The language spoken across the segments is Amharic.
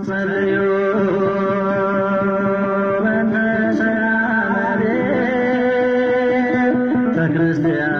ጸልዩ በእንተ ሰላም ቤተ ክርስቲያን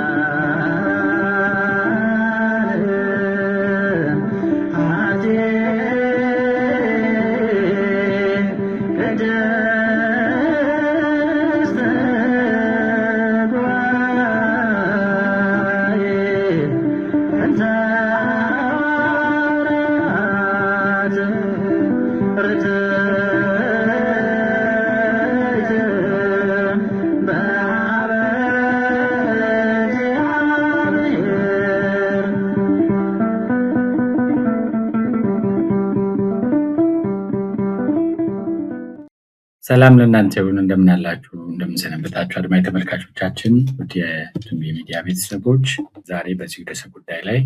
ሰላም ለእናንተ ይሁን። እንደምን አላችሁ? እንደምን ሰነበታችሁ? አድማጭ ተመልካቾቻችን፣ ውድ የቱምቢ ሚዲያ ቤተሰቦች፣ ዛሬ በዚህ ርዕሰ ጉዳይ ላይ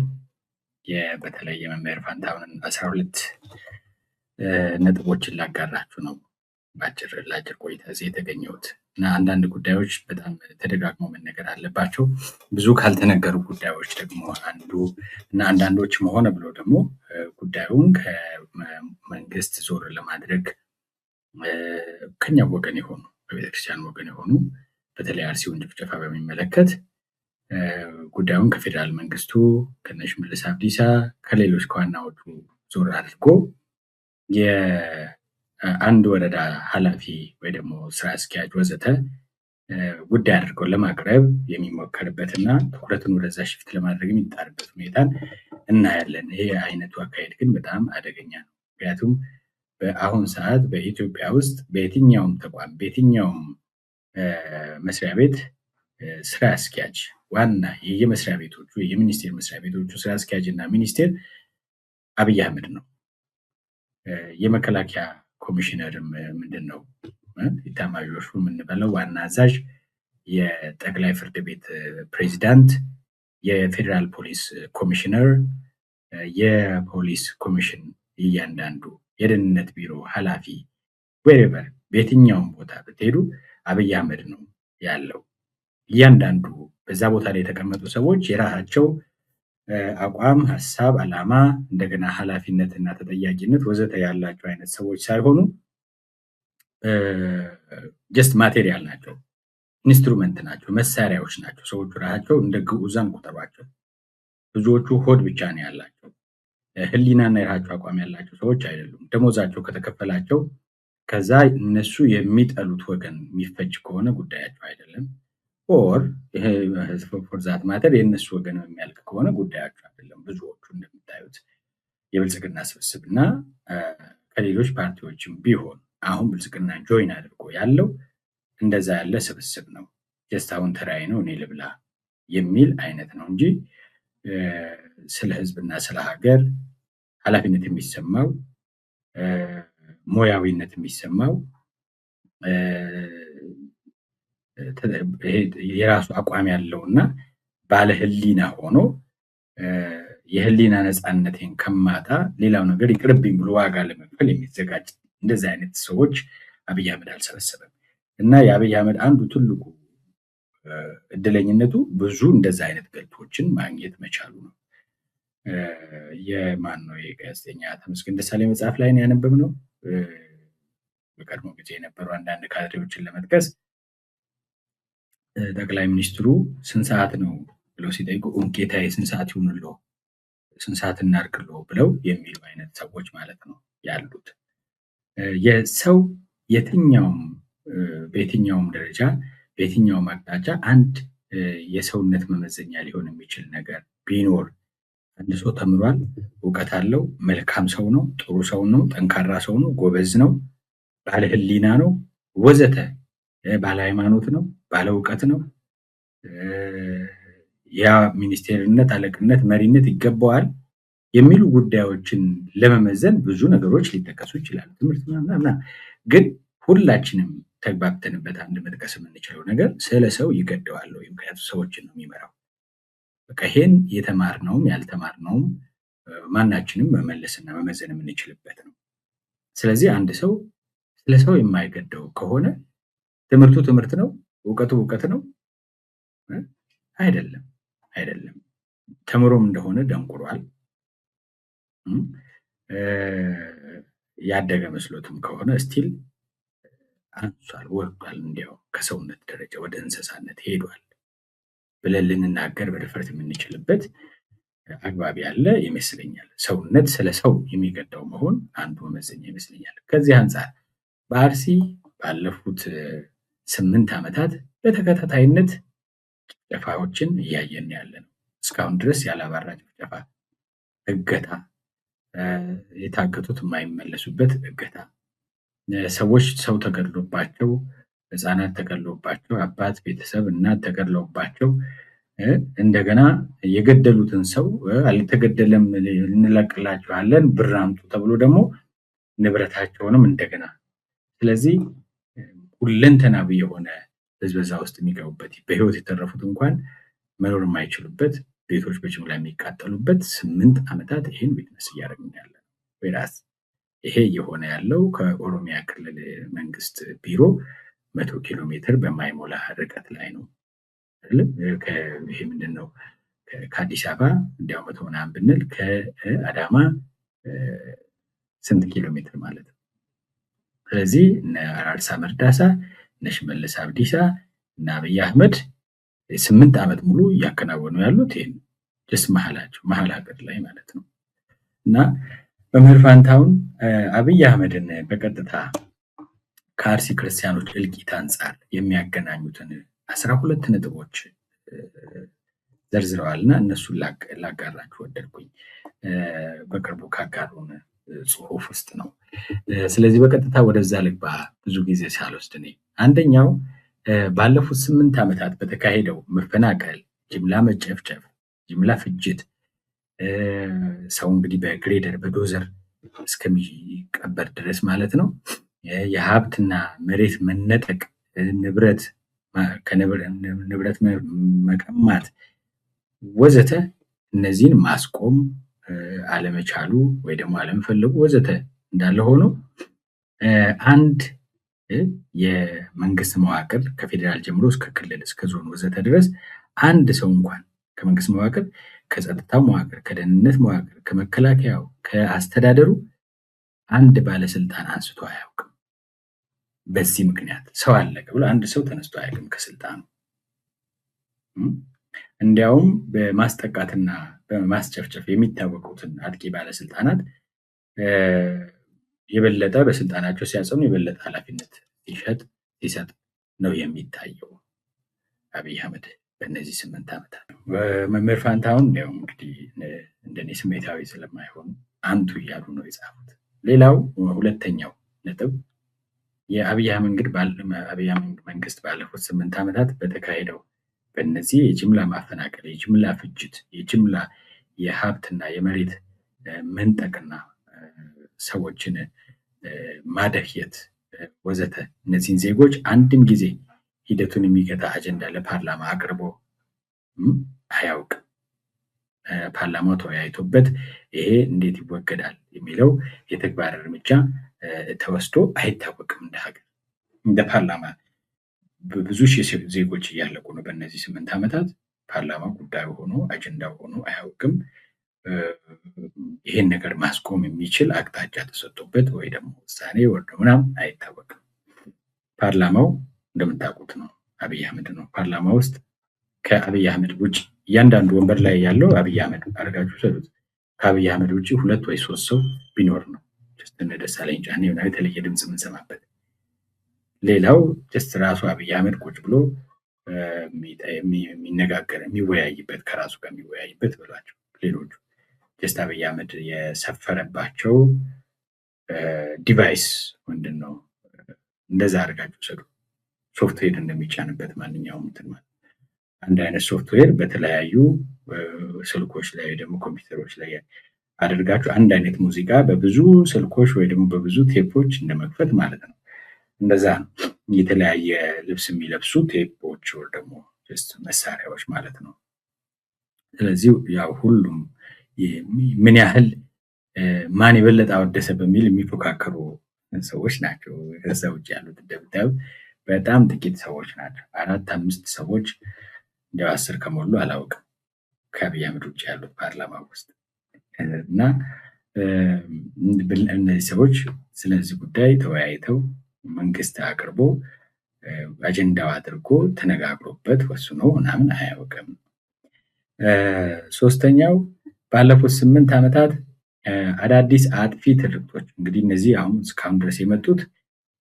በተለይ የመምህር ፋንታሁንን 12 ነጥቦችን ላጋራችሁ ነው ለአጭር ቆይታ እዚህ የተገኘሁት እና አንዳንድ ጉዳዮች በጣም ተደጋግመው መነገር አለባቸው። ብዙ ካልተነገሩ ጉዳዮች ደግሞ አንዱ እና አንዳንዶችም ሆነ ብሎ ደግሞ ጉዳዩን ከመንግስት ዞር ለማድረግ ከኛ ወገን የሆኑ በቤተክርስቲያን ወገን የሆኑ በተለይ አርሲውን ጭፍጨፋ በሚመለከት ጉዳዩን ከፌዴራል መንግስቱ ከነ ሽመልስ አብዲሳ ከሌሎች ከዋናዎቹ ዞር አድርጎ የአንድ ወረዳ ኃላፊ ወይ ደግሞ ስራ አስኪያጅ ወዘተ ጉዳይ አድርገው ለማቅረብ የሚሞከርበትና ትኩረቱን ወደዛ ሽፍት ለማድረግ የሚጣርበት ሁኔታን እናያለን። ይሄ አይነቱ አካሄድ ግን በጣም አደገኛ ነው። ምክንያቱም በአሁን ሰዓት በኢትዮጵያ ውስጥ በየትኛውም ተቋም በየትኛውም መስሪያ ቤት ስራ አስኪያጅ ዋና የየመስሪያ ቤቶቹ የሚኒስቴር መስሪያ ቤቶቹ ስራ አስኪያጅ እና ሚኒስቴር አብይ አህመድ ነው። የመከላከያ ኮሚሽነርም ምንድን ነው ኢታማዦር ሹም የምንበለው ዋና አዛዥ፣ የጠቅላይ ፍርድ ቤት ፕሬዚዳንት፣ የፌዴራል ፖሊስ ኮሚሽነር፣ የፖሊስ ኮሚሽን እያንዳንዱ የደህንነት ቢሮ ኃላፊ ወሬቨር በየትኛውም ቦታ ብትሄዱ አብይ አህመድ ነው ያለው። እያንዳንዱ በዛ ቦታ ላይ የተቀመጡ ሰዎች የራሳቸው አቋም፣ ሀሳብ፣ ዓላማ እንደገና ኃላፊነትና ተጠያቂነት ወዘተ ያላቸው አይነት ሰዎች ሳይሆኑ ጀስት ማቴሪያል ናቸው፣ ኢንስትሩመንት ናቸው፣ መሳሪያዎች ናቸው። ሰዎቹ ራሳቸው እንደ ግዑዛን ቁጠሯቸው። ብዙዎቹ ሆድ ብቻ ነው ያላቸው፣ ህሊናና የራሳቸው አቋም ያላቸው ሰዎች አይደሉም። ደሞዛቸው ከተከፈላቸው ከዛ እነሱ የሚጠሉት ወገን የሚፈጅ ከሆነ ጉዳያቸው አይደለም። ኦር ፎር ዛት ማተር የእነሱ ወገን የሚያልቅ ከሆነ ጉዳያቸው አይደለም። ብዙዎቹ እንደምታዩት የብልጽግና ስብስብና ከሌሎች ፓርቲዎችም ቢሆን አሁን ብልጽግና ጆይን አድርጎ ያለው እንደዛ ያለ ስብስብ ነው። ጀስት አሁን ተራይ ነው እኔ ልብላ የሚል አይነት ነው እንጂ ስለ ህዝብና ስለ ሀገር ኃላፊነት የሚሰማው ሙያዊነት የሚሰማው የራሱ አቋም ያለውና ባለ ህሊና ሆኖ የህሊና ነፃነቴን ከማጣ ሌላው ነገር ይቅርብኝ ብሎ ዋጋ ለመክፈል የሚዘጋጅ እንደዚህ አይነት ሰዎች አብይ አህመድ አልሰበሰበም። እና የአብይ አህመድ አንዱ ትልቁ እድለኝነቱ ብዙ እንደዚህ አይነት ገልቶችን ማግኘት መቻሉ ነው። የማን ነው የጋዜጠኛ ተመስገን ደሳለኝ መጽሐፍ ላይ ያነበብነው በቀድሞ ጊዜ የነበሩ አንዳንድ ካድሬዎችን ለመጥቀስ ጠቅላይ ሚኒስትሩ ስንት ሰዓት ነው ብለው ሲጠይቁ ጌታዬ ስንት ሰዓት ይሁንልዎ፣ ስንት ሰዓት እናድርግልዎ ብለው የሚሉ አይነት ሰዎች ማለት ነው ያሉት። የሰው የትኛውም በየትኛውም ደረጃ በየትኛውም አቅጣጫ አንድ የሰውነት መመዘኛ ሊሆን የሚችል ነገር ቢኖር አንድ ሰው ተምሯል፣ እውቀት አለው፣ መልካም ሰው ነው፣ ጥሩ ሰው ነው፣ ጠንካራ ሰው ነው፣ ጎበዝ ነው፣ ባለ ህሊና ነው ወዘተ፣ ባለ ሃይማኖት ነው፣ ባለ እውቀት ነው፣ ያ ሚኒስቴርነት፣ አለቅነት፣ መሪነት ይገባዋል የሚሉ ጉዳዮችን ለመመዘን ብዙ ነገሮች ሊጠቀሱ ይችላሉ። ትምህርት ምናምን ግን ሁላችንም ተግባብተንበት አንድ መጥቀስ የምንችለው ነገር ስለ ሰው ይገደዋል ወይ? ምክንያቱም ሰዎችን ነው የሚመራው። በቃ ይሄን የተማርነውም ያልተማርነውም ማናችንም መመለስና መመዘን የምንችልበት ነው። ስለዚህ አንድ ሰው ስለ ሰው የማይገደው ከሆነ ትምህርቱ ትምህርት ነው፣ እውቀቱ እውቀት ነው አይደለም። ተምሮም እንደሆነ ደንቁሯል። ያደገ መስሎትም ከሆነ ስቲል አንሷል፣ ወርዷል፣ እንዲያው ከሰውነት ደረጃ ወደ እንስሳነት ሄዷል ብለን ልንናገር በድፍረት የምንችልበት አግባብ ያለ ይመስለኛል። ሰውነት ስለ ሰው የሚገዳው መሆን አንዱ መመዘኛ ይመስለኛል። ከዚህ አንጻር በአርሲ ባለፉት 8 ዓመታት በተከታታይነት ጭፍጨፋዎችን እያየን ያለ ነው። እስካሁን ድረስ ያላባራ ጭፍጨፋ፣ እገታ፣ የታገቱት የማይመለሱበት እገታ፣ ሰዎች ሰው ተገድሎባቸው፣ ህፃናት ተገድሎባቸው፣ አባት፣ ቤተሰብ፣ እናት ተገድለውባቸው እንደገና የገደሉትን ሰው አልተገደለም እንለቅላችኋለን ብር አምጡ ተብሎ ደግሞ ንብረታቸውንም እንደገና ስለዚህ ሁለንተናዊ የሆነ ብዝበዛ ውስጥ የሚገቡበት በህይወት የተረፉት እንኳን መኖር የማይችሉበት ቤቶች በጅምላ የሚቃጠሉበት 8 ዓመታት ይህን ዊትነስ እያደረግን ያለ ወይራስ ይሄ እየሆነ ያለው ከኦሮሚያ ክልል መንግስት ቢሮ 100 ኪሎ ሜትር በማይሞላ ርቀት ላይ ነው። ይሄ ምንድን ነው? ከአዲስ አበባ እንዲያው 100 ምናምን ብንል ከአዳማ ስንት ኪሎ ሜትር ማለት ነው? ስለዚህ እነ አራርሳ መርዳሳ፣ እነ ሽመልስ አብዲሳ እና አብይ አህመድ 8 ዓመት ሙሉ እያከናወኑ ያሉት ይሄን ጀስት መሀል ሀገር ላይ ማለት ነው። እና መምህር ፋንታሁን አብይ አህመድን በቀጥታ ከአርሲ ክርስቲያኖች እልቂት አንጻር የሚያገናኙትን 12 ነጥቦች ዘርዝረዋልና እነሱን ላጋራችሁ ወደድኩኝ። በቅርቡ ካጋሩን ጽሁፍ ውስጥ ነው። ስለዚህ በቀጥታ ወደዛ ልግባ ብዙ ጊዜ ሳልወስድ እኔ አንደኛው ባለፉት 8 ዓመታት በተካሄደው መፈናቀል፣ ጅምላ መጨፍጨፍ፣ ጅምላ ፍጅት ሰው እንግዲህ በግሬደር በዶዘር እስከሚቀበር ድረስ ማለት ነው። የሀብትና መሬት መነጠቅ፣ ንብረት መቀማት ወዘተ እነዚህን ማስቆም አለመቻሉ ወይ ደግሞ አለመፈለጉ ወዘተ እንዳለ ሆኖ አንድ የመንግስት መዋቅር ከፌዴራል ጀምሮ እስከ ክልል እስከ ዞን ወዘተ ድረስ አንድ ሰው እንኳን ከመንግስት መዋቅር፣ ከጸጥታው መዋቅር፣ ከደህንነት መዋቅር፣ ከመከላከያው፣ ከአስተዳደሩ አንድ ባለስልጣን አንስቶ አያውቅም። በዚህ ምክንያት ሰው አለቀ ብሎ አንድ ሰው ተነስቶ አያውቅም ከስልጣኑ። እንዲያውም በማስጠቃትና በማስጨፍጨፍ የሚታወቁትን አጥቂ ባለስልጣናት የበለጠ በስልጣናቸው ሲያጸኑ የበለጠ ኃላፊነት ሲሰጥ ነው የሚታየው አብይ አህመድ በእነዚህ 8 ዓመታት። መምህር ፋንታሁን ያው እንግዲህ እንደኔ ስሜታዊ ስለማይሆኑ አንቱ እያሉ ነው የጻፉት። ሌላው ሁለተኛው ነጥብ የአብይ አህመድ መንግስት ባለፉት 8 ዓመታት በተካሄደው በእነዚህ የጅምላ ማፈናቀል፣ የጅምላ ፍጅት፣ የጅምላ የሀብትና የመሬት መንጠቅና ሰዎችን ማደህየት ወዘተ እነዚህን ዜጎች አንድም ጊዜ ሂደቱን የሚገታ አጀንዳ ለፓርላማ አቅርቦ አያውቅም። ፓርላማው ተወያይቶበት ይሄ እንዴት ይወገዳል የሚለው የተግባር እርምጃ ተወስዶ አይታወቅም። እንደ ሀገር እንደ ፓርላማ ብዙ ሺህ ዜጎች እያለቁ ነው። በእነዚህ 8 ዓመታት ፓርላማ ጉዳዩ ሆኖ አጀንዳው ሆኖ አያውቅም። ይሄን ነገር ማስቆም የሚችል አቅጣጫ ተሰጥቶበት ወይ ደግሞ ውሳኔ ወርዶ ምናምን አይታወቅም። ፓርላማው እንደምታውቁት ነው አብይ አህመድ ነው። ፓርላማ ውስጥ ከአብይ አህመድ ውጭ እያንዳንዱ ወንበር ላይ ያለው አብይ አህመድ አድርጋችሁ ሰሉት። ከአብይ አህመድ ውጭ 2 ወይ 3 ሰው ቢኖር ነው እነ ደሳለኝ ጫኔ ምናምን የተለየ ድምፅ የምንሰማበት። ሌላው ጀስት ራሱ አብይ አህመድ ቁጭ ብሎ የሚነጋገር የሚወያይበት ከራሱ ጋር የሚወያይበት ብሏቸው፣ ሌሎቹ ጀስት አብይ አህመድ የሰፈረባቸው ዲቫይስ ምንድን ነው እንደዛ አድርጋችሁ ሰዱ። ሶፍትዌር እንደሚጫንበት ማንኛውም እንትን ማለት አንድ አይነት ሶፍትዌር በተለያዩ ስልኮች ላይ ደግሞ ኮምፒውተሮች ላይ አድርጋችሁ አንድ አይነት ሙዚቃ በብዙ ስልኮች ወይ ደግሞ በብዙ ቴፖች እንደመክፈት ማለት ነው። እንደዛ ነው። የተለያየ ልብስ የሚለብሱ ቴፖች ወይ ደግሞ መሳሪያዎች ማለት ነው። ስለዚህ ያው ሁሉም ምን ያህል ማን የበለጠ አወደሰ በሚል የሚፎካከሩ ሰዎች ናቸው። ከዛ ውጭ ያሉት እንደምታዩ በጣም ጥቂት ሰዎች ናቸው። 4-5 ሰዎች እንዲያው 10 ከሞሉ አላውቅም ከአብይ አህመድ ውጭ ያሉት ፓርላማ ውስጥ እና እነዚህ ሰዎች ስለዚህ ጉዳይ ተወያይተው መንግስት አቅርቦ አጀንዳው አድርጎ ተነጋግሮበት ወስኖ ምናምን አያውቅም። ሶስተኛው ባለፉት 8 ዓመታት አዳዲስ አጥፊ ትርክቶች እንግዲህ እነዚህ አሁን እስካሁን ድረስ የመጡት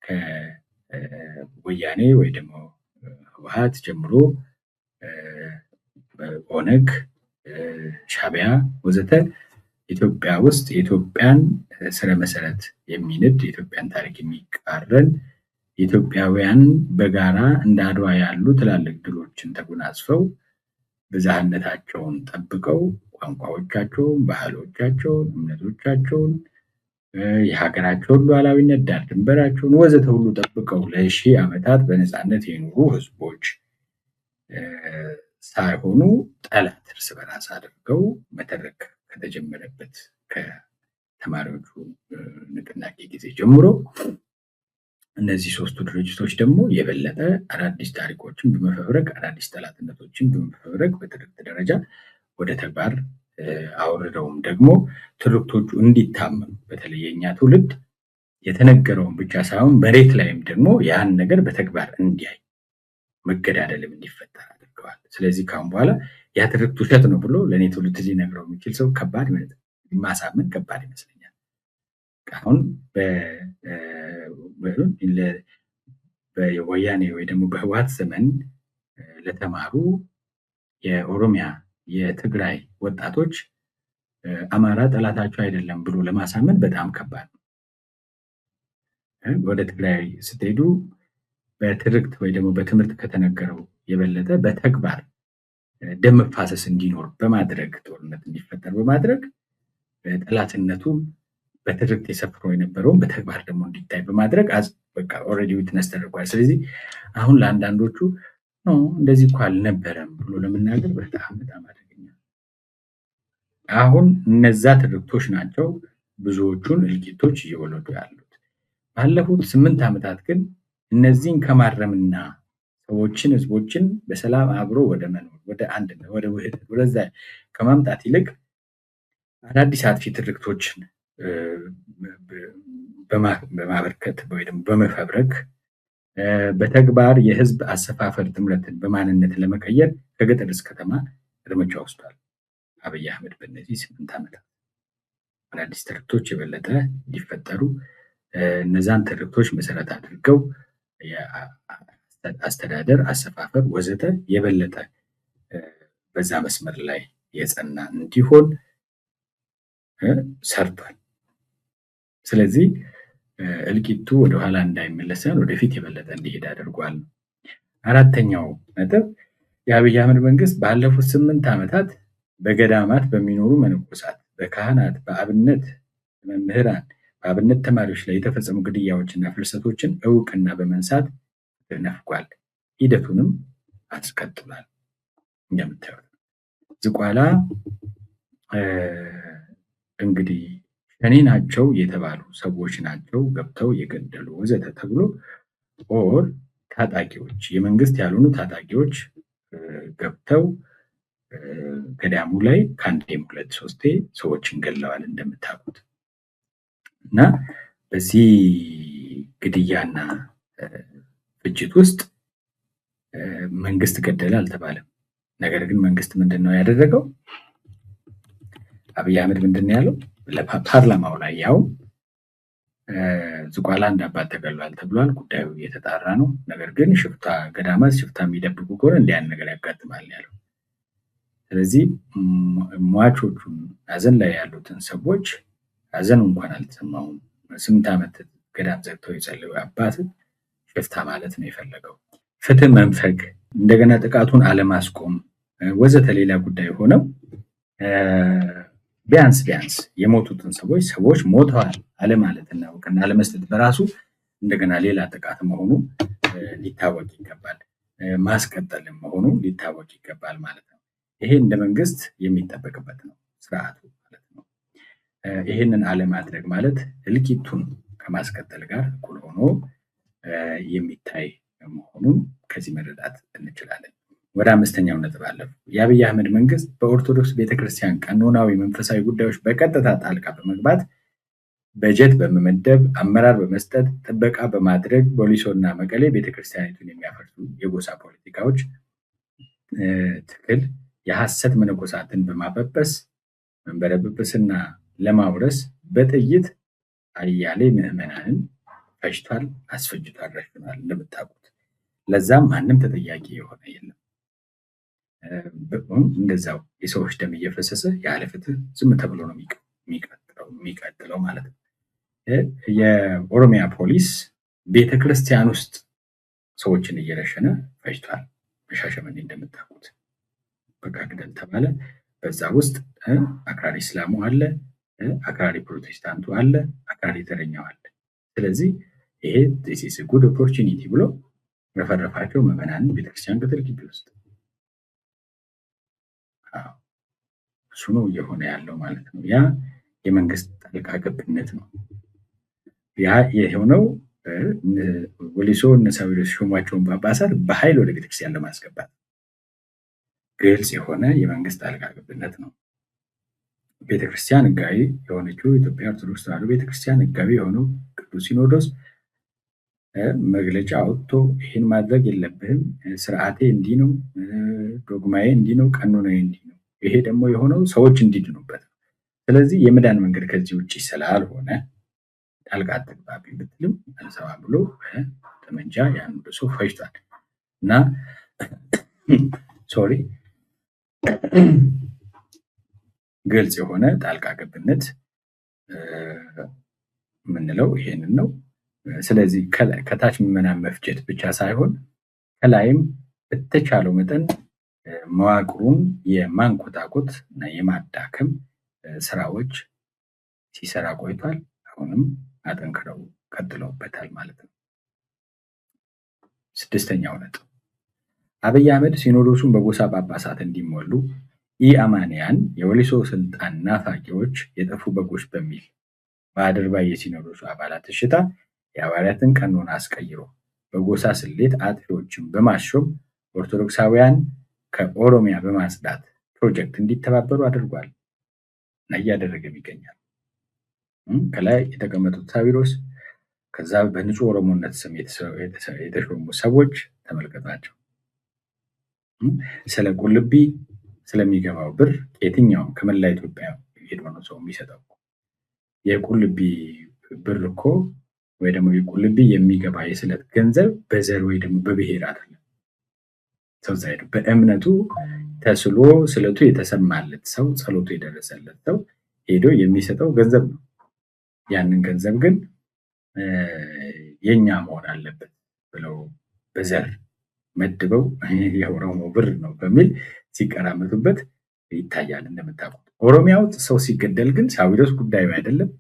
ከወያኔ ወይ ደግሞ ህወሓት ጀምሮ ኦነግ፣ ሻዕቢያ ወዘተ ኢትዮጵያ ውስጥ የኢትዮጵያን ስረ መሰረት የሚንድ የኢትዮጵያን ታሪክ የሚቃረን ኢትዮጵያውያን በጋራ እንደ አድዋ ያሉ ትላልቅ ድሎችን ተጎናጽፈው ብዝሃነታቸውን ጠብቀው ቋንቋዎቻቸውን፣ ባህሎቻቸውን፣ እምነቶቻቸውን፣ የሀገራቸውን ሉዓላዊነት ዳር ድንበራቸውን ወዘተ ሁሉ ጠብቀው ለሺህ ዓመታት በነፃነት የኖሩ ህዝቦች ሳይሆኑ ጠላት እርስ በራስ አድርገው መተረክ ከተጀመረበት ከተማሪዎቹ ንቅናቄ ጊዜ ጀምሮ እነዚህ ሶስቱ ድርጅቶች ደግሞ የበለጠ አዳዲስ ታሪኮችን በመፈብረክ አዳዲስ ጠላትነቶችን በመፈብረክ በትርክት ደረጃ ወደ ተግባር አውርደውም ደግሞ ትርክቶቹ እንዲታመኑ በተለይ የኛ ትውልድ የተነገረውን ብቻ ሳይሆን መሬት ላይም ደግሞ ያን ነገር በተግባር እንዲያይ መገዳደልም እንዲፈጠር አድርገዋል። ስለዚህ ካሁን በኋላ ያ ትርክት ውሸት ነው ብሎ ለእኔ ትውልድ ሊነግረው የሚችል ሰው ከባድ ማሳመን ከባድ ይመስለኛል። አሁን በወያኔ ወይ ደግሞ በህወሓት ዘመን ለተማሩ የኦሮሚያ የትግራይ ወጣቶች አማራ ጠላታቸው አይደለም ብሎ ለማሳመን በጣም ከባድ ነው። ወደ ትግራይ ስትሄዱ በትርክት ወይ ደግሞ በትምህርት ከተነገረው የበለጠ በተግባር ደም መፋሰስ እንዲኖር በማድረግ ጦርነት እንዲፈጠር በማድረግ ጠላትነቱ በትርክት የሰፍሮ የነበረውን በተግባር ደግሞ እንዲታይ በማድረግ በቃ ኦልሬዲ ዊትነስ ተደርጓል። ስለዚህ አሁን ለአንዳንዶቹ እንደዚህ እኮ አልነበረም ብሎ ለመናገር በጣም አደገኛ። አሁን እነዛ ትርክቶች ናቸው ብዙዎቹን እልቂቶች እየወለዱ ያሉት። ባለፉት 8 ዓመታት ግን እነዚህን ከማረምና ሰዎችን ህዝቦችን በሰላም አብሮ ወደ መኖር ወደ አንድነት ወደ ውህደት ወደዛ ከማምጣት ይልቅ አዳዲስ አጥፊ ትርክቶችን በማበርከት ወይ ደግሞ በመፈብረክ በተግባር የህዝብ አሰፋፈር ጥምረትን በማንነት ለመቀየር ከገጠር እስከ ከተማ እርምጃ ወስዷል አብይ አህመድ። በእነዚህ 8 ዓመታት አዳዲስ ትርክቶች የበለጠ እንዲፈጠሩ እነዛን ትርክቶች መሰረት አድርገው አስተዳደር፣ አሰፋፈር ወዘተ የበለጠ በዛ መስመር ላይ የጸና እንዲሆን ሰርቷል። ስለዚህ እልቂቱ ወደኋላ እንዳይመለሰን ወደፊት የበለጠ እንዲሄድ አድርጓል። አራተኛው ነጥብ የአብይ አህመድ መንግስት ባለፉት 8 ዓመታት በገዳማት በሚኖሩ መነኮሳት፣ በካህናት፣ በአብነት መምህራን፣ በአብነት ተማሪዎች ላይ የተፈጸሙ ግድያዎችና ፍልሰቶችን እውቅና በመንሳት ነፍጓል። ሂደቱንም አስቀጥሏል። እንደምታዩት ዝቋላ እንግዲህ ሸኔ ናቸው የተባሉ ሰዎች ናቸው ገብተው የገደሉ ወዘተ ተብሎ ኦር ታጣቂዎች የመንግስት ያልሆኑ ታጣቂዎች ገብተው ገዳሙ ላይ ከአንዴም 2-3 ሰዎችን ገለዋል እንደምታውቁት። እና በዚህ ግድያና ፍጅት ውስጥ መንግስት ገደለ አልተባለም። ነገር ግን መንግስት ምንድነው ያደረገው? አብይ አህመድ ምንድነው ያለው? ለፓርላማው ላይ ያው ዝቋላ አንድ አባት ተገሏል ተብሏል። ጉዳዩ እየተጣራ ነው። ነገር ግን ሽፍታ ገዳማት ሽፍታ የሚደብቁ ከሆነ እንዲያን ነገር ያጋጥማል ያለው። ስለዚህ ሟቾቹን ሀዘን ላይ ያሉትን ሰዎች ሀዘን እንኳን አልተሰማውም። 8 ዓመት ገዳም ዘግተው የጸለዩ አባት ሽፍታ ማለት ነው የፈለገው። ፍትህ መንፈግ፣ እንደገና ጥቃቱን አለማስቆም ወዘተ ሌላ ጉዳይ ሆነው ቢያንስ የሞቱትን ሰዎች ሞተዋል አለማለትና እውቅና አለመስጠት በራሱ እንደገና ሌላ ጥቃት መሆኑ ሊታወቅ ይገባል። ማስቀጠልም መሆኑ ሊታወቅ ይገባል ማለት ነው። ይሄ እንደ መንግስት የሚጠበቅበት ነው ስርዓቱ ማለት ነው። ይሄንን አለማድረግ ማለት እልቂቱን ከማስቀጠል ጋር እኩል ሆኖ የሚታይ መሆኑን ከዚህ መረዳት እንችላለን። ወደ አምስተኛው ነጥብ አለፉ። የአብይ አህመድ መንግስት በኦርቶዶክስ ቤተክርስቲያን ቀኖናዊ መንፈሳዊ ጉዳዮች በቀጥታ ጣልቃ በመግባት በጀት በመመደብ አመራር በመስጠት ጥበቃ በማድረግ ወሊሶና መቀሌ ቤተክርስቲያኒቱን የሚያፈርሱ የጎሳ ፖለቲካዎች ትክል የሐሰት መነኮሳትን በማበበስ መንበረ ጵጵስና ለማውረስ በጥይት አያሌ ምዕመናንን ፈጅቷል፣ አስፈጅቷል፣ ረሽኗል። እንደምታውቁት ለዛም ማንም ተጠያቂ የሆነ የለም። እንደዛው የሰዎች ደም እየፈሰሰ ያለ ፍትህ ዝም ተብሎ ነው የሚቀጥለው ማለት ነው። የኦሮሚያ ፖሊስ ቤተክርስቲያን ውስጥ ሰዎችን እየረሸነ ፈጅቷል። በሻሸመኔ እንደምታውቁት በቃ ግደል ተባለ። በዛ ውስጥ አክራሪ እስላሙ አለ፣ አክራሪ ፕሮቴስታንቱ አለ፣ አክራሪ ተረኛው አለ። ስለዚህ ይሄ ዚስ ጉድ ኦፖርቹኒቲ ብሎ ረፈረፋቸው ምዕመናንን ቤተክርስቲያን ቅጥር ግቢ ውስጥ። እሱ ነው እየሆነ ያለው ማለት ነው። ያ የመንግስት ጣልቃ ገብነት ነው። ያ የሆነው ወሊሶ እነ ሳዊሮስ ሾሟቸውን ጳጳሳት በኃይል ወደ ቤተክርስቲያን ለማስገባት ግልጽ የሆነ የመንግስት ጣልቃ ገብነት ነው። ቤተክርስቲያን ህጋዊ የሆነችው ኢትዮጵያ ኦርቶዶክስ ተዋሕዶ ቤተክርስቲያን ህጋዊ የሆነው ቅዱስ ሲኖዶስ መግለጫ አውጥቶ ይህን ማድረግ የለብህም፣ ስርዓቴ እንዲህ ነው፣ ዶግማዬ እንዲህ ነው፣ ቀኖናዬ እንዲህ ነው። ይሄ ደግሞ የሆነው ሰዎች እንዲድኑበት ነው። ስለዚህ የመዳን መንገድ ከዚህ ውጭ ስላልሆነ ጣልቃ አትግባብኝ ብትልም አልሰማ ብሎ ጠመንጃ ያን ሰው ፈጅቷል እና ሶሪ ግልጽ የሆነ ጣልቃ ገብነት የምንለው ይሄንን ነው። ስለዚህ ከታች ምዕመናን መፍጀት ብቻ ሳይሆን ከላይም በተቻለው መጠን መዋቅሩን የማንኮታኮት እና የማዳከም ስራዎች ሲሰራ ቆይቷል። አሁንም አጠንክረው ቀጥለውበታል ማለት ነው። ስድስተኛው ነጥብ አብይ አህመድ ሲኖዶሱን በጎሳ ጳጳሳት እንዲሞሉ ኢአማንያን የወሊሶ ስልጣን ናፋቂዎች የጠፉ በጎች በሚል በአድርባይ የሲኖዶሱ አባላት እሽታ የሐዋርያትን ቀኖና አስቀይሮ በጎሳ ስሌት አጥፊዎችን በማሾም ኦርቶዶክሳውያን ከኦሮሚያ በማጽዳት ፕሮጀክት እንዲተባበሩ አድርጓል እና እያደረገም ይገኛል። ከላይ የተቀመጡት ሳዊሮስ ከዛ በንጹህ ኦሮሞነት ስም የተሾሙ ሰዎች ተመልከቷቸው። ስለ ቁልቢ ስለሚገባው ብር የትኛውም ከመላ ኢትዮጵያ ሄዶ ነው ሰው የሚሰጠው። የቁልቢ ብር እኮ ወይ ደግሞ የቁልቢ የሚገባ የስለት ገንዘብ በዘር ወይ ደግሞ በብሔር አይደለም። ሰው ዛይዱ በእምነቱ ተስሎ ስለቱ የተሰማለት ሰው ጸሎቱ የደረሰለት ሰው ሄዶ የሚሰጠው ገንዘብ ነው። ያንን ገንዘብ ግን የኛ መሆን አለበት ብለው በዘር መድበው የኦሮሞ ብር ነው በሚል ሲቀራመቱበት ይታያል። እንደምታውቁት ኦሮሚያ ውስጥ ሰው ሲገደል ግን ሳዊሮስ ጉዳዩ አይደለም።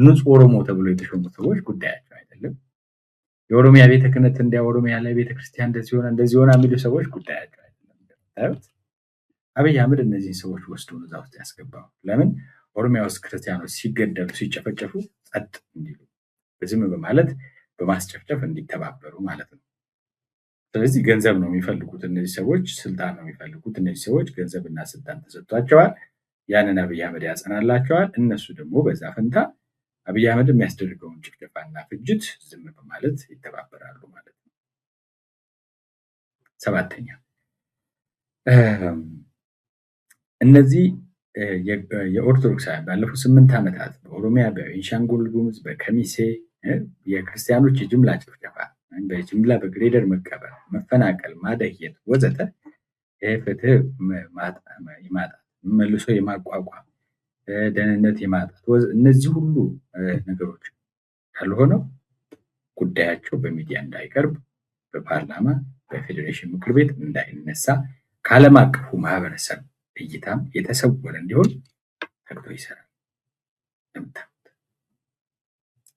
ንጹህ ኦሮሞ ተብሎ የተሾሙ ሰዎች ጉዳያቸው አይደለም። የኦሮሚያ ቤተ ክህነት እንዲያ ኦሮሚያ ላይ ቤተክርስቲያን እንደዚህ ሆና የሚሉ ሰዎች ጉዳያቸው አይደለም። እንደምታዩት አብይ አህመድ እነዚህን ሰዎች ወስዶ እዛ ውስጥ ያስገባው ለምን? ኦሮሚያ ውስጥ ክርስቲያኖች ሲገደሉ ሲጨፈጨፉ ጸጥ እንዲሉ ዝም በማለት በማስጨፍጨፍ እንዲተባበሩ ማለት ነው። ስለዚህ ገንዘብ ነው የሚፈልጉት እነዚህ ሰዎች፣ ስልጣን ነው የሚፈልጉት እነዚህ ሰዎች። ገንዘብና ስልጣን ተሰጥቷቸዋል። ያንን አብይ አህመድ ያጸናላቸዋል። እነሱ ደግሞ በዛ ፈንታ አብይ አህመድ የሚያስደርገውን ጭፍጨፋና ፍጅት ዝም በማለት ይተባበራሉ ማለት ነው። ሰባተኛ እነዚህ የኦርቶዶክሳውያን ባለፉት 8 ዓመታት በኦሮሚያ፣ በቤንሻንጉል ጉሙዝ፣ በከሚሴ የክርስቲያኖች የጅምላ ጭፍጨፋ፣ በጅምላ በግሬደር መቀበር፣ መፈናቀል፣ ማደየት ወዘተ ፍትህ ማጣት፣ መልሶ የማቋቋም ደህንነት የማጣት እነዚህ ሁሉ ነገሮች ካልሆነው ጉዳያቸው በሚዲያ እንዳይቀርብ፣ በፓርላማ በፌዴሬሽን ምክር ቤት እንዳይነሳ፣ ከዓለም አቀፉ ማህበረሰብ እይታም የተሰወረ እንዲሆን ተግቶ ይሰራል።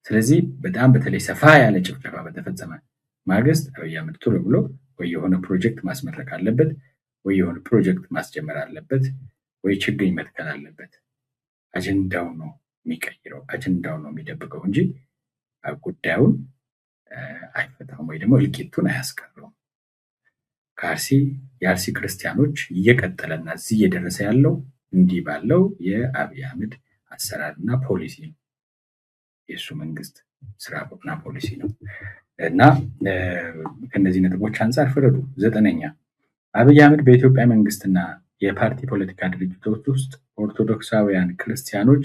ስለዚህ በጣም በተለይ ሰፋ ያለ ጭፍጨፋ በተፈጸመ ማግስት አብይ አህመድ ቶሎ ብሎ ወይ የሆነ ፕሮጀክት ማስመረቅ አለበት፣ ወይ የሆነ ፕሮጀክት ማስጀመር አለበት፣ ወይ ችግኝ መትከል አለበት። አጀንዳው ነው የሚቀይረው፣ አጀንዳው ነው የሚደብቀው እንጂ ጉዳዩን አይፈታም ወይ ደግሞ እልቂቱን አያስቀረውም። ከአርሲ የአርሲ ክርስቲያኖች እየቀጠለና እዚህ እየደረሰ ያለው እንዲህ ባለው የአብይ አህመድ አሰራርና ፖሊሲ ነው። የእሱ መንግስት ስራና ፖሊሲ ነው እና ከእነዚህ ነጥቦች አንጻር ፍረዱ። 9ኛ አብይ አህመድ በኢትዮጵያ መንግስትና የፓርቲ ፖለቲካ ድርጅቶች ውስጥ ኦርቶዶክሳውያን ክርስቲያኖች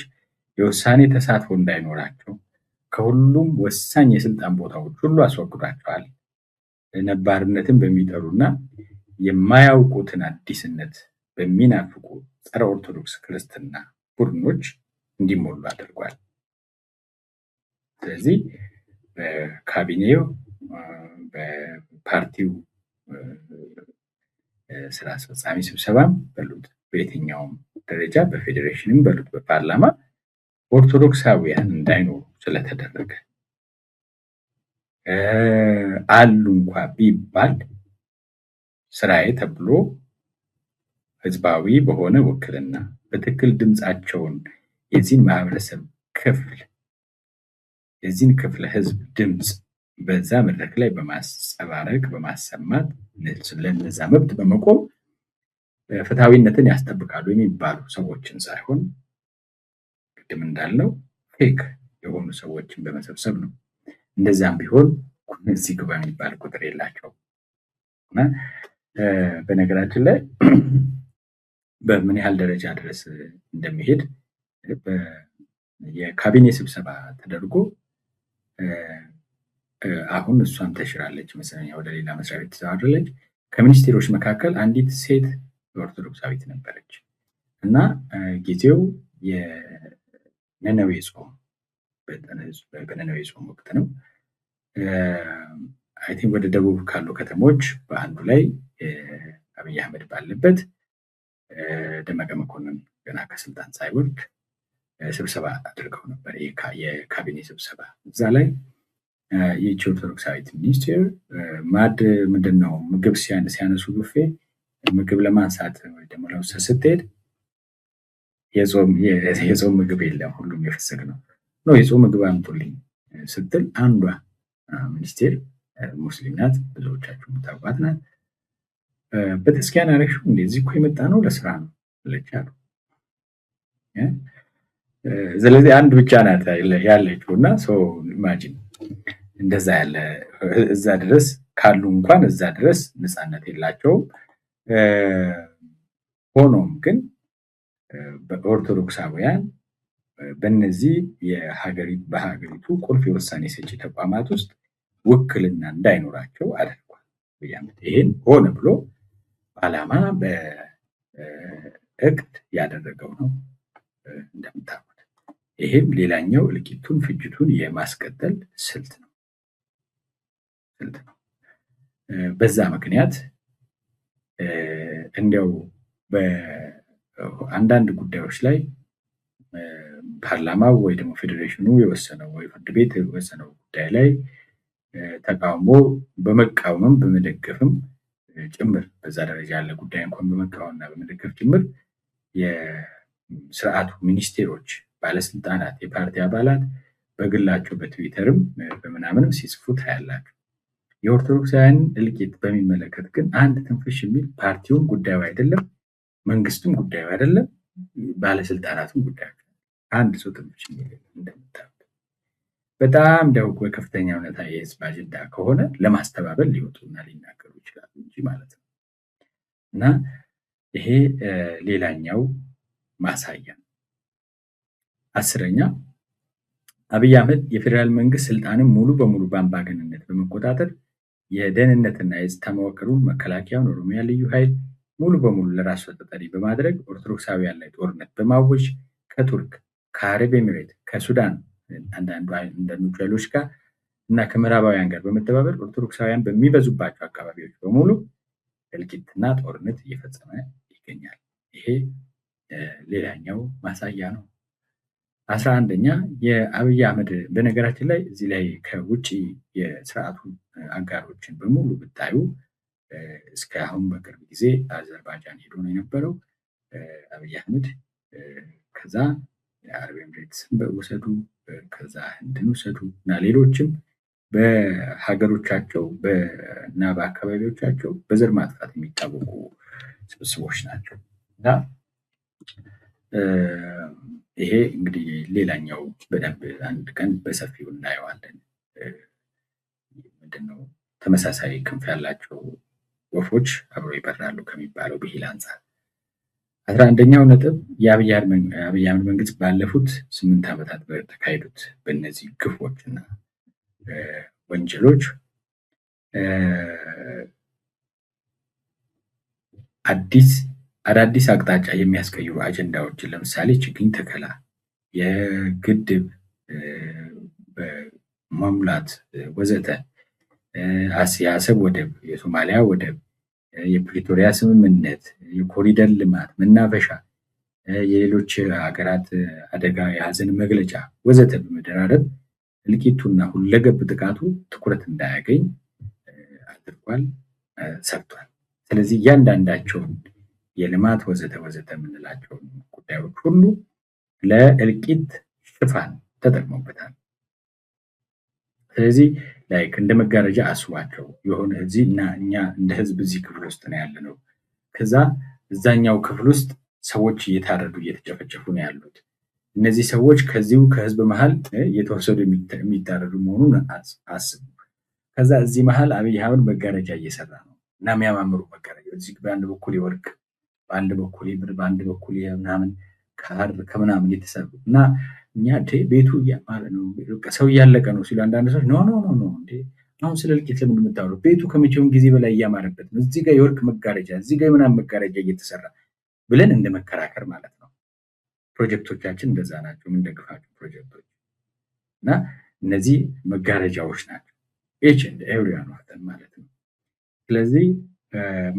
የውሳኔ ተሳትፎ እንዳይኖራቸው ከሁሉም ወሳኝ የስልጣን ቦታዎች ሁሉ አስወግዷቸዋል። ነባርነትን በሚጠሉና የማያውቁትን አዲስነት በሚናፍቁ ጸረ ኦርቶዶክስ ክርስትና ቡድኖች እንዲሞሉ አድርጓል። ስለዚህ በካቢኔው በፓርቲው ስራ አስፈጻሚ ስብሰባም በሉት በየትኛውም ደረጃ በፌዴሬሽንም በሉት በፓርላማ ኦርቶዶክሳውያን እንዳይኖሩ ስለተደረገ አሉ እንኳ ቢባል ስራዬ ተብሎ ህዝባዊ በሆነ ውክልና በትክክል ድምፃቸውን የዚህን ማህበረሰብ ክፍል የዚህን ክፍለ ህዝብ ድምፅ በዛ መድረክ ላይ በማንጸባረቅ በማሰማት ለነዛ መብት በመቆም ፍትሃዊነትን ያስጠብቃሉ የሚባሉ ሰዎችን ሳይሆን ቅድም እንዳልነው ፌክ የሆኑ ሰዎችን በመሰብሰብ ነው። እንደዛም ቢሆን እዚህ ግባ የሚባል ቁጥር የላቸውም እና በነገራችን ላይ በምን ያህል ደረጃ ድረስ እንደሚሄድ የካቢኔ ስብሰባ ተደርጎ አሁን እሷም ተሽራለች መሰለኝ ወደ ሌላ መስሪያ ቤት ተዛወረች። ከሚኒስቴሮች መካከል አንዲት ሴት ኦርቶዶክሳዊት ነበረች እና ጊዜው የነነዌ ጾም በነነዌ ጾም ወቅት ነው። አይ ቲንክ ወደ ደቡብ ካሉ ከተሞች በአንዱ ላይ አብይ አህመድ ባለበት ደመቀ መኮንን ገና ከስልጣን ሳይወርድ ስብሰባ አድርገው ነበር። የካቢኔ ስብሰባ እዛ ላይ ይህች ኦርቶዶክሳዊት ሚኒስቴር ምንድነው ምግብ ሲያነሱ ቡፌ ምግብ ለማንሳት ወይ ደግሞ ለውሰድ ስትሄድ የጾም ምግብ የለም ሁሉም የፍስክ ነው የጾም ምግብ አምጡልኝ ስትል አንዷ ሚኒስቴር ሙስሊም ናት፣ ብዙዎቻችሁ የምታውቋት ናት። ቤተክርስቲያን አረግሽው እንደዚህ እኮ የመጣ ነው ለስራ ነው አለች አሉ። ስለዚህ አንድ ብቻ ናት ያለችው እና ኢማጂን እንደዛ ያለ እዛ ድረስ ካሉ እንኳን እዛ ድረስ ነፃነት የላቸውም። ሆኖም ግን በኦርቶዶክሳውያን በእነዚህ በሀገሪቱ ቁልፍ የውሳኔ ሰጪ ተቋማት ውስጥ ውክልና እንዳይኖራቸው አድርጓል። ይህን ሆነ ብሎ ዓላማ በእቅድ ያደረገው ነው እንደምታውቁት። ይህም ሌላኛው እልቂቱን ፍጅቱን የማስቀጠል ስልት ነው። በዛ ምክንያት እንዲያው በአንዳንድ ጉዳዮች ላይ ፓርላማው ወይ ደግሞ ፌዴሬሽኑ የወሰነው ወይ ፍርድ ቤት የወሰነው ጉዳይ ላይ ተቃውሞ በመቃወምም በመደገፍም ጭምር በዛ ደረጃ ያለ ጉዳይ እንኳን በመቃወምና በመደገፍ ጭምር የስርዓቱ ሚኒስቴሮች፣ ባለስልጣናት፣ የፓርቲ አባላት በግላቸው በትዊተርም በምናምንም ሲጽፉት ታያላችሁ። የኦርቶዶክሳውያን እልቂት በሚመለከት ግን አንድ ትንፍሽ የሚል ፓርቲውም ጉዳዩ አይደለም፣ መንግስቱም ጉዳዩ አይደለም፣ ባለስልጣናቱም ጉዳዩ አንድ ሰው ትንፍሽ የሚል እንደምታውቁት በጣም ደው በከፍተኛ ሁኔታ የህዝብ አጀንዳ ከሆነ ለማስተባበል ሊወጡና ሊናገሩ ይችላሉ እንጂ ማለት ነው። እና ይሄ ሌላኛው ማሳያ ነው። 10ኛ አብይ አህመድ የፌዴራል መንግስት ስልጣንን ሙሉ በሙሉ በአምባገነንነት በመቆጣጠር የደህንነትና የጸጥታ መዋቅሩን መከላከያውን፣ ኦሮሚያ ልዩ ኃይል ሙሉ በሙሉ ለራሱ ተጠሪ በማድረግ ኦርቶዶክሳውያን ላይ ጦርነት በማወጅ ከቱርክ፣ ከአረብ ኤሚሬት፣ ከሱዳን አንዳንዶቹ ኃይሎች ጋር እና ከምዕራባውያን ጋር በመተባበር ኦርቶዶክሳውያን በሚበዙባቸው አካባቢዎች በሙሉ እልቂትና ጦርነት እየፈጸመ ይገኛል። ይሄ ሌላኛው ማሳያ ነው። 11ኛ የአብይ አህመድ በነገራችን ላይ እዚህ ላይ ከውጭ የስርዓቱ አጋሮችን በሙሉ ብታዩ እስከ አሁን በቅርብ ጊዜ አዘርባይጃን ሄዶ ነው የነበረው አብይ አህመድ። ከዛ የአረብ ኤሚሬትስን ውሰዱ፣ ከዛ ህንድን ውሰዱ እና ሌሎችም በሀገሮቻቸው እና በአካባቢዎቻቸው በዘር ማጥፋት የሚታወቁ ስብስቦች ናቸው እና ይሄ እንግዲህ ሌላኛው በደንብ አንድ ቀን በሰፊው እናየዋለን። ምንድነው ተመሳሳይ ክንፍ ያላቸው ወፎች አብረው ይበራሉ ከሚባለው ብሂል አንጻር። 11ኛው ነጥብ የአብይ አህመድ መንግስት ባለፉት 8 ዓመታት በተካሄዱት በእነዚህ ግፎችና ወንጀሎች አዳዲስ አቅጣጫ የሚያስቀይሩ አጀንዳዎችን ለምሳሌ ችግኝ ተከላ፣ የግድብ መሙላት ወዘተ፣ የአሰብ ወደብ፣ የሶማሊያ ወደብ፣ የፕሪቶሪያ ስምምነት፣ የኮሪደር ልማት፣ መናፈሻ፣ የሌሎች ሀገራት አደጋ የሀዘን መግለጫ ወዘተ በመደራረብ እልቂቱና ሁለገብ ጥቃቱ ትኩረት እንዳያገኝ አድርጓል፣ ሰርቷል። ስለዚህ እያንዳንዳቸውን የልማት ወዘተ ወዘተ የምንላቸውን ጉዳዮች ሁሉ ለእልቂት ሽፋን ተጠቅሞበታል። ስለዚህ ላይክ እንደ መጋረጃ አስቧቸው የሆነ እዚህ እና እኛ እንደ ህዝብ እዚህ ክፍል ውስጥ ነው ያለነው። ከዛ እዛኛው ክፍል ውስጥ ሰዎች እየታረዱ እየተጨፈጨፉ ነው ያሉት። እነዚህ ሰዎች ከዚሁ ከህዝብ መሀል እየተወሰዱ የሚታረዱ መሆኑን አስቡ። ከዛ እዚህ መሀል አብይ አህመድ መጋረጃ እየሰራ ነው እና የሚያማምሩ መጋረጃ እዚህ በአንድ በኩል የወርቅ በአንድ በኩል የብር በአንድ በኩል ምናምን ከሐር ከምናምን የተሰሩ እና እኛ ቤቱ ማለት ነው ሰው እያለቀ ነው ሲሉ አንዳንድ ሰዎች ኖ እንዴ አሁን ስለ እልቂት ለምን የምታወሩት? ቤቱ ከመቼውም ጊዜ በላይ እያማረበት ነው። እዚህ ጋር የወርቅ መጋረጃ እዚህ ጋር የምናምን መጋረጃ እየተሰራ ብለን እንደ መከራከር ማለት ነው። ፕሮጀክቶቻችን እንደዛ ናቸው፣ የምንደግፋቸው ፕሮጀክቶች እና እነዚህ መጋረጃዎች ናቸው። ኤች ኤንድ ኤቭሪዋን ማለት ነው። ስለዚህ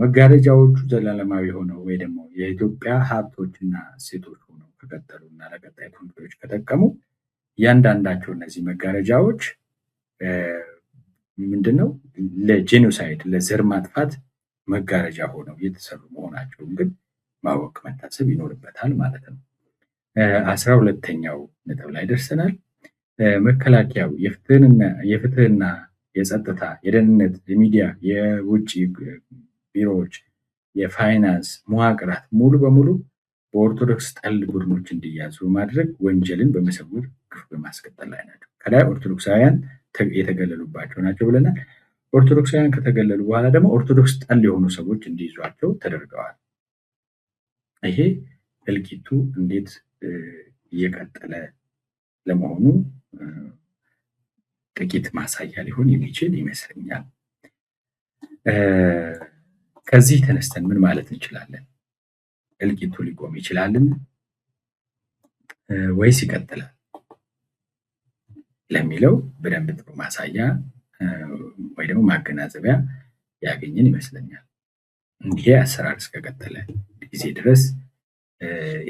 መጋረጃዎቹ ዘላለማዊ ሆነው ወይ ደግሞ የኢትዮጵያ ሀብቶችና እሴቶች ሆነው ከቀጠሉ እና ለቀጣይ ትውልዶች ከጠቀሙ እያንዳንዳቸው እነዚህ መጋረጃዎች ምንድነው ለጄኖሳይድ ለዘር ማጥፋት መጋረጃ ሆነው የተሰሩ መሆናቸውን ግን ማወቅ መታሰብ ይኖርበታል ማለት ነው። 12ኛው ነጥብ ላይ ደርሰናል። መከላከያው የፍትህና የጸጥታ፣ የደህንነት፣ የሚዲያ፣ የውጭ ቢሮዎች፣ የፋይናንስ መዋቅራት ሙሉ በሙሉ በኦርቶዶክስ ጠል ቡድኖች እንዲያዙ በማድረግ ወንጀልን በመሰወር ግፍ በማስቀጠል ላይ ናቸው። ከላይ ኦርቶዶክሳውያን የተገለሉባቸው ናቸው ብለናል። ኦርቶዶክሳውያን ከተገለሉ በኋላ ደግሞ ኦርቶዶክስ ጠል የሆኑ ሰዎች እንዲይዟቸው ተደርገዋል። ይሄ እልቂቱ እንዴት እየቀጠለ ለመሆኑ ጥቂት ማሳያ ሊሆን የሚችል ይመስለኛል። ከዚህ ተነስተን ምን ማለት እንችላለን? እልቂቱ ሊቆም ይችላልን ወይስ ይቀጥላል ለሚለው በደንብ ጥሩ ማሳያ ወይ ደግሞ ማገናዘቢያ ያገኘን ይመስለኛል። ይሄ አሰራር እስከቀጠለ ጊዜ ድረስ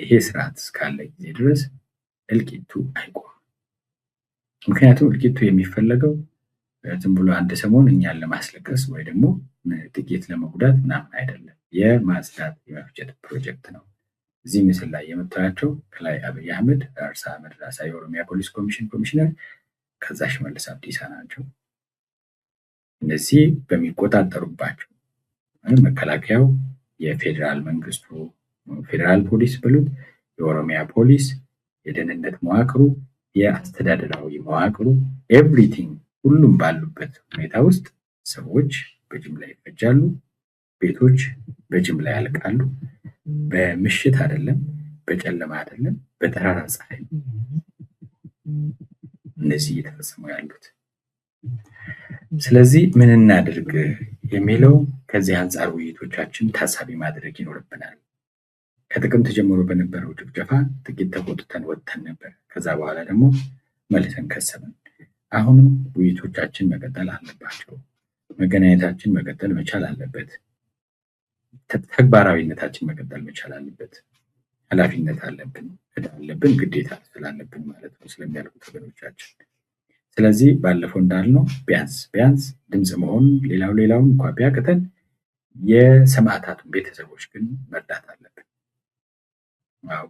ይሄ ስርዓት እስካለ ጊዜ ድረስ እልቂቱ አይቆምም። ምክንያቱም እልቂቱ የሚፈለገው ዝም ብሎ አንድ ሰሞን እኛን ለማስለቀስ ወይ ደግሞ ጥቂት ለመጉዳት ምናምን አይደለም። የማጽዳት የመፍጨት ፕሮጀክት ነው። እዚህ ምስል ላይ የምታያቸው ከላይ አብይ አህመድ፣ ራርሳ አህመድ ራሳ የኦሮሚያ ፖሊስ ኮሚሽን ኮሚሽነር፣ ከዛ ሽመልስ አብዲሳ ናቸው። እነዚህ በሚቆጣጠሩባቸው መከላከያው፣ የፌዴራል መንግስቱ ፌዴራል ፖሊስ ብሉት፣ የኦሮሚያ ፖሊስ፣ የደህንነት መዋቅሩ፣ የአስተዳደራዊ መዋቅሩ ኤቭሪቲንግ ሁሉም ባሉበት ሁኔታ ውስጥ ሰዎች በጅምላ ይፈጃሉ፣ ቤቶች በጅምላ ያልቃሉ። በምሽት አይደለም፣ በጨለማ አይደለም፣ በጠራራ ፀሐይ እነዚህ እየተፈጸሙ ያሉት። ስለዚህ ምን እናድርግ የሚለው ከዚህ አንጻር ውይይቶቻችን ታሳቢ ማድረግ ይኖርብናል። ከጥቅምት ጀምሮ በነበረው ጭፍጨፋ ጥቂት ተቆጥተን ወጥተን ነበር። ከዛ በኋላ ደግሞ መልሰን ከሰብን። አሁንም ውይይቶቻችን መቀጠል አለባቸው። መገናኘታችን መቀጠል መቻል አለበት። ተግባራዊነታችን መቀጠል መቻል አለበት። ኃላፊነት አለብን፣ ዕዳ አለብን፣ ግዴታ ስላለብን ማለት ነው ስለሚያልቁት ወገኖቻችን። ስለዚህ ባለፈው እንዳልነው ቢያንስ ድምፅ መሆን ሌላውን እንኳ ቢያቅተን የሰማዕታቱን ቤተሰቦች ግን መርዳት አለብን።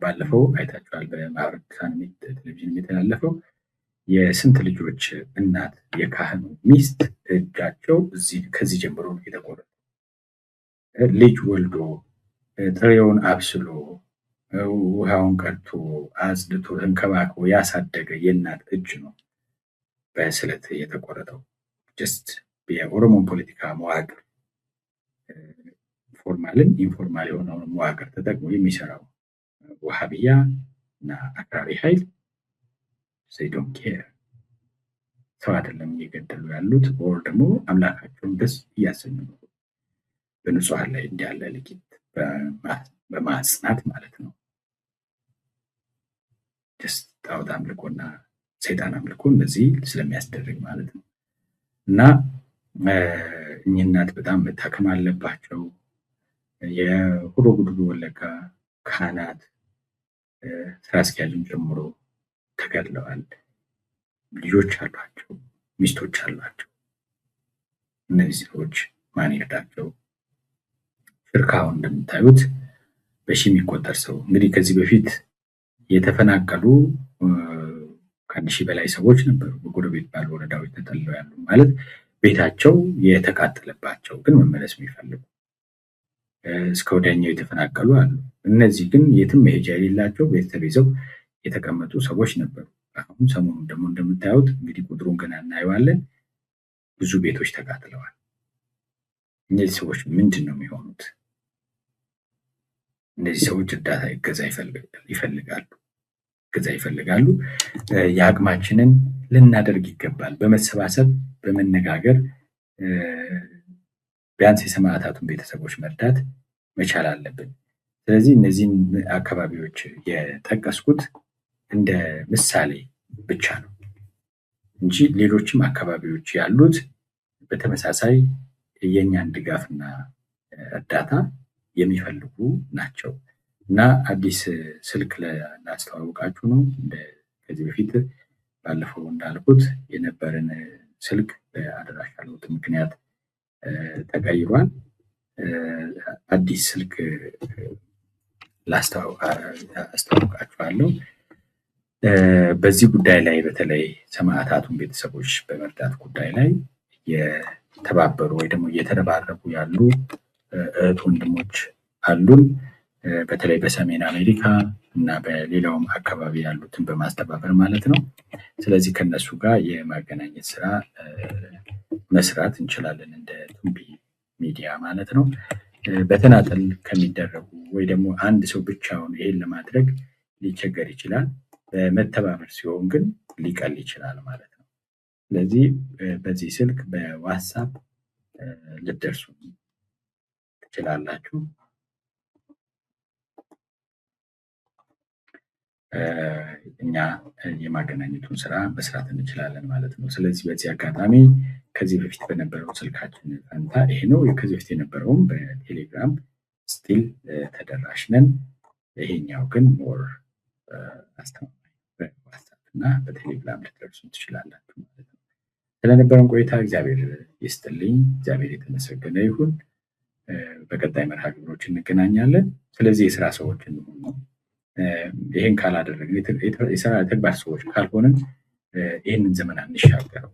ባለፈው አይታችኋል፣ በማህበረ ቅዱሳን ቴሌቪዥን የተላለፈው የስንት ልጆች እናት የካህኑ ሚስት እጃቸው ከዚህ ጀምሮ የተቆረጠ ልጅ ወልዶ ጥሬውን አብስሎ ውሃውን ቀድቶ አጽድቶ ተንከባክቦ ያሳደገ የእናት እጅ ነው በስለት የተቆረጠው። ጀስት የኦሮሞን ፖለቲካ መዋቅር ፎርማልን ኢንፎርማል የሆነውን መዋቅር ተጠቅሞ የሚሰራው ውሃብያ እና አክራሪ ኃይል ዶንት ኬር ሰው አይደለም እየገደሉ ያሉት፣ ወር ደግሞ አምላካቸውን ደስ እያሰኙ ነው በንጹሐን ላይ እንዲያለ ልቂት በማጽናት ማለት ነው። ጀስት ጣዖት አምልኮና ሰይጣን አምልኮ እንደዚህ ስለሚያስደርግ ማለት ነው። እና እኚህ እናት በጣም መታከም አለባቸው። የሆሮ ጉዱሩ ወለጋ ካህናት ስራ አስኪያጅን ጨምሮ ተገድለዋል። ልጆች አሏቸው፣ ሚስቶች አሏቸው። እነዚህ ሰዎች ማን ይርዳቸው? ሽርካውን እንደምታዩት በሺ የሚቆጠር ሰው እንግዲህ ከዚህ በፊት የተፈናቀሉ ከ1000 በላይ ሰዎች ነበሩ በጎረቤት ባሉ ወረዳዎች ተጠልለው ያሉ ማለት ቤታቸው የተቃጠለባቸው ግን መመለስ የሚፈልጉ እስከ ወዲያኛው የተፈናቀሉ አሉ። እነዚህ ግን የትም መሄጃ የሌላቸው ቤተሰብ ይዘው የተቀመጡ ሰዎች ነበሩ። አሁን ሰሞኑን ደግሞ እንደምታዩት እንግዲህ ቁጥሩን ገና እናየዋለን፣ ብዙ ቤቶች ተቃጥለዋል። እነዚህ ሰዎች ምንድን ነው የሚሆኑት? እነዚህ ሰዎች እርዳታ እገዛ ይፈልጋሉ። የአቅማችንን ልናደርግ ይገባል። በመሰባሰብ በመነጋገር ቢያንስ የሰማዕታቱን ቤተሰቦች መርዳት መቻል አለብን። ስለዚህ እነዚህን አካባቢዎች የጠቀስኩት እንደ ምሳሌ ብቻ ነው እንጂ ሌሎችም አካባቢዎች ያሉት በተመሳሳይ የእኛን ድጋፍና እርዳታ የሚፈልጉ ናቸው። እና አዲስ ስልክ ላስተዋውቃችሁ ነው። ከዚህ በፊት ባለፈው እንዳልኩት የነበረን ስልክ በአደራሻ ለውጥ ምክንያት ተቀይሯል። አዲስ ስልክ አስተዋውቃችኋለሁ። በዚህ ጉዳይ ላይ በተለይ ሰማዕታቱን ቤተሰቦች በመርዳት ጉዳይ ላይ የተባበሩ ወይ ደግሞ እየተረባረቡ ያሉ እህት ወንድሞች አሉን። በተለይ በሰሜን አሜሪካ እና በሌላውም አካባቢ ያሉትን በማስተባበር ማለት ነው። ስለዚህ ከነሱ ጋር የማገናኘት ስራ መስራት እንችላለን እንደ ቱምቢ ሚዲያ ማለት ነው። በተናጠል ከሚደረጉ ወይ ደግሞ አንድ ሰው ብቻውን ይሄን ለማድረግ ሊቸገር ይችላል። በመተባበር ሲሆን ግን ሊቀል ይችላል ማለት ነው። ስለዚህ በዚህ ስልክ በዋትሳፕ ልትደርሱ ትችላላችሁ። እኛ የማገናኘቱን ስራ መስራት እንችላለን ማለት ነው። ስለዚህ በዚህ አጋጣሚ ከዚህ በፊት በነበረው ስልካችን ፈንታ ይሄ ነው። ከዚህ በፊት የነበረውም በቴሌግራም ስቲል ተደራሽ ነን። ይሄኛው ግን ሞር አስተማማኝ በዋትሳፕ እና በቴሌግራም ልትደርሱ ትችላላችሁ ማለት ነው። ስለነበረን ቆይታ እግዚአብሔር ይስጥልኝ። እግዚአብሔር የተመሰገነ ይሁን። በቀጣይ መርሃ ግብሮች እንገናኛለን። ስለዚህ የስራ ሰዎች እንሆን ነው። ይሄን ካላደረግን የስራ ተግባር ሰዎች ካልሆንን ይህንን ዘመን አንሻገረው።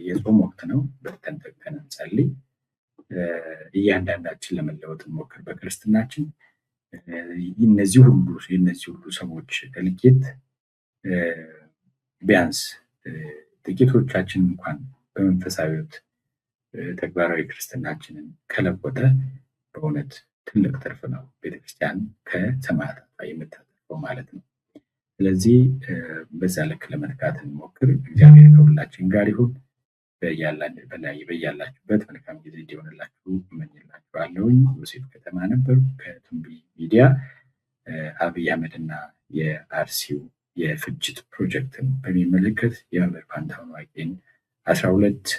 የጾም ወቅት ነው። በርተን እንጸልይ። እያንዳንዳችን ለመለወጥ እንሞክር በክርስትናችን። የነዚህ ሁሉ ሰዎች እልቂት ቢያንስ ጥቂቶቻችን እንኳን በመንፈሳዊት ተግባራዊ ክርስትናችንን ከለወጠ በእውነት ትልቅ ትርፍ ነው ቤተክርስቲያን ከሰማዕታት የምታተርፈው ማለት ነው። ስለዚህ በዛ ልክ ለመትጋት እንሞክር። እግዚአብሔር ከሁላችን ጋር ይሁን። በያላችሁበት መልካም ጊዜ እንዲሆንላችሁ እመኝላችኋለሁኝ። ዮሴፍ ከተማ ነበሩ ከቱምቢ ሚዲያ። አብይ አህመድ እና የአርሲው የፍጅት ፕሮጀክትን በሚመለከት የመምህር ፋንታሁን ዋቄን 12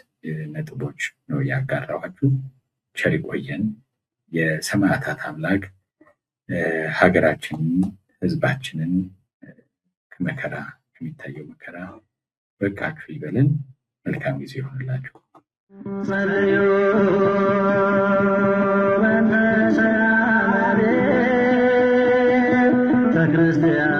ነጥቦች ነው ያጋራኋችሁ። ቸር ይቆየን። የሰማዕታት አምላክ ሀገራችንን ህዝባችንን ከመከራ ከሚታየው መከራ በቃችሁ ይበለን። መልካም ጊዜ ይሆንላችሁ። ክርስቲያን